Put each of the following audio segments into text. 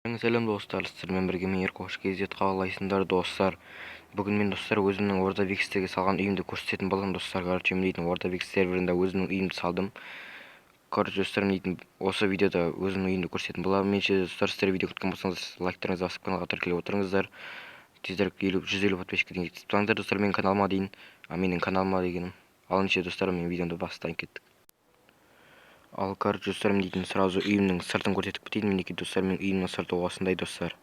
Selam dostlar, sizlerмен бірге мен Еркош KZ қалайсыңдар достар. Бүгін мен достар өзімнің Ордабикстегі салған үйімді көрсететін боламын достар. Короче, мен дейтін Ордабикс серверінде өзімнің үйімді салдым. Короче, достар, мен дейтін осы видеода өзімнің үйімді көрсететін боламын. Менше достар, сіздер видео күткен болсаңыз, лайктарыңызды басып каналға тіркеліп отырыңыздар. Тезірек 150 подписчикке дейін жеткізіп тұрыңыздар достар, менің каналыма дейін. Менің каналыма дегенім. Ал неше достар, мен видеоны бастайын кеттік. Ал короче достар, мен дейтін сразу үйімнің сыртын көрсетіп кетейін. Мінекей достар, менің үйімнің сырты осындай достар.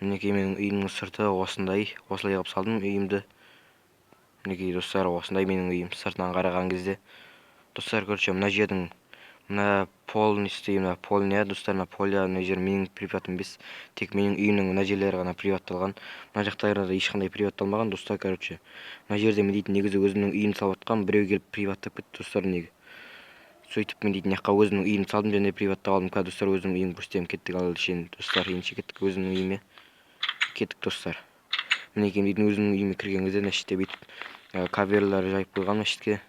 Мінекей менің үйімнің сырты осындай. Осылай қылып салдым үйімді. Мінекей достар, осындай менің үйім сыртынан қараған кезде. Достар, короче, мына жердің мына полностью мына полня достар, мына поля мына жер менің приватым емес. Тек менің үйімнің мына жерлері ғана приватталған. Мына жақтарда ешқандай приватталмаған достар, короче. Мына жерде мен дейтін негізі өзімнің үйімді салып жатқам, біреу келіп приваттап кетті достар, неге. Сөйтіп мен дейтін жаққа өзімнің үйімді салдым және приваттап алдым. Қазір достар өзімнің үйімді көрсетемін. Кеттік ал шен достар, енді кеттік өзімнің үйіме. Кеттік достар. Мінекей дейтін өзімнің үйіме кірген кезде мына бүйтіп каверлар жайып қойған мына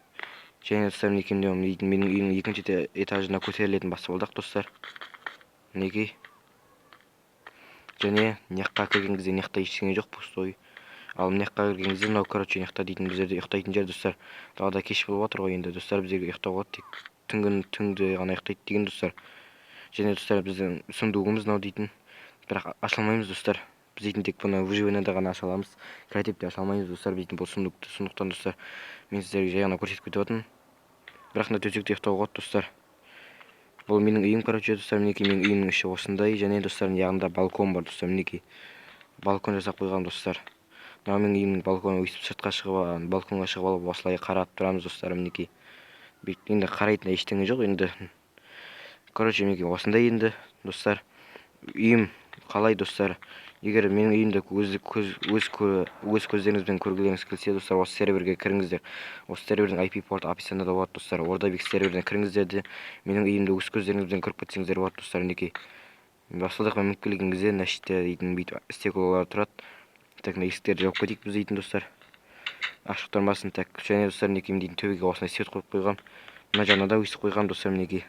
және достар, мінекей дейтін менің үйімнің екінші этажына көтерілетін баспалдақ достар. Мінекей. Және мына кірген кезде мына ештеңе жоқ, пустой. Ал мына кірген кезде мынау короче мына дейтін біздерде ұйықтайтын жер достар. Далада кеш болып жатыр ғой, енді достар біздерге ұйықтауға тек түнде ғана ұйықтайды деген достар. Және достар, біздің сундугымыз мынау дейтін, бірақ аша алмаймыз достар. Біз дейтін тек бұны выживаниеда ғана аша аламыз. Креативте аша алмаймыз достар. Дейтін бұл сундуқты, сондықтан достар мен сіздерге жай ғана көрсетіп кетіп жатырмын. Бірақ мына төсекте ұйықтауға болады достар. Бұл менің үйім короче достар. Мінекей менің үйімнің іші осындай. Және достар, яғында балкон бар достар. Мінекей балкон жасап қойған достар. Мына менің үйімнің балконы, өйстіп сыртқа шығып, балконға шығып алып осылай қарап тұрамыз достар. Мінекей енді қарайтын ештеңе жоқ енді. Короче, мінекей осындай енді достар. Үйім қалай достар? Егер менің үйімді өз көздеріңізбен көргілеріңіз келсе достар, осы серверге кіріңіздер. Осы сервердің IP порты описанияда болады достар. Ордабикс серверіне кіріңіздер де менің үйімді өз көздеріңізбен көріп кетсеңіздер болады достар. Мінекей баспалдақпен мініп келген кезде мына шетте дейтін бүйтіп стеклолар тұрады. Так, мына есіктерді жауып кетейік біз дейтін достар. Ашық тұрмасын. Так, және достар, мінекей дейтін төбеге осындай свет қойып қойғам. Мына жағына да өйстіп қойған достар. Мінекей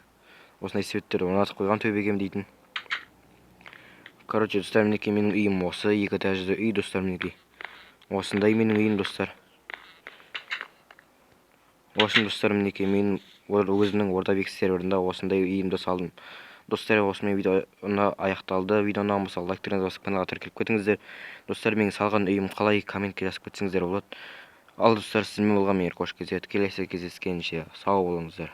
осындай светтерді орнатып қойған төбеге дейтін. Короче достар, мінекей менің үйім осы екі этажды үй достар. Мінекей осындай менің үйім достар. Осыны достар, мінекей мен өзімнің Ордабикс серверінде осындай үйімді салдым. Достар, осымен видеоны аяқталды. Видеоны ұнаған болса лайктарыңызды басып каналға тіркеліп кетіңіздер. Достар, менің салған үйім қалай комментке жазып кетсеңіздер болады. Ал достар, сізбен болған мен Еркош KZ. Келесі кездескенше сау болыңыздар.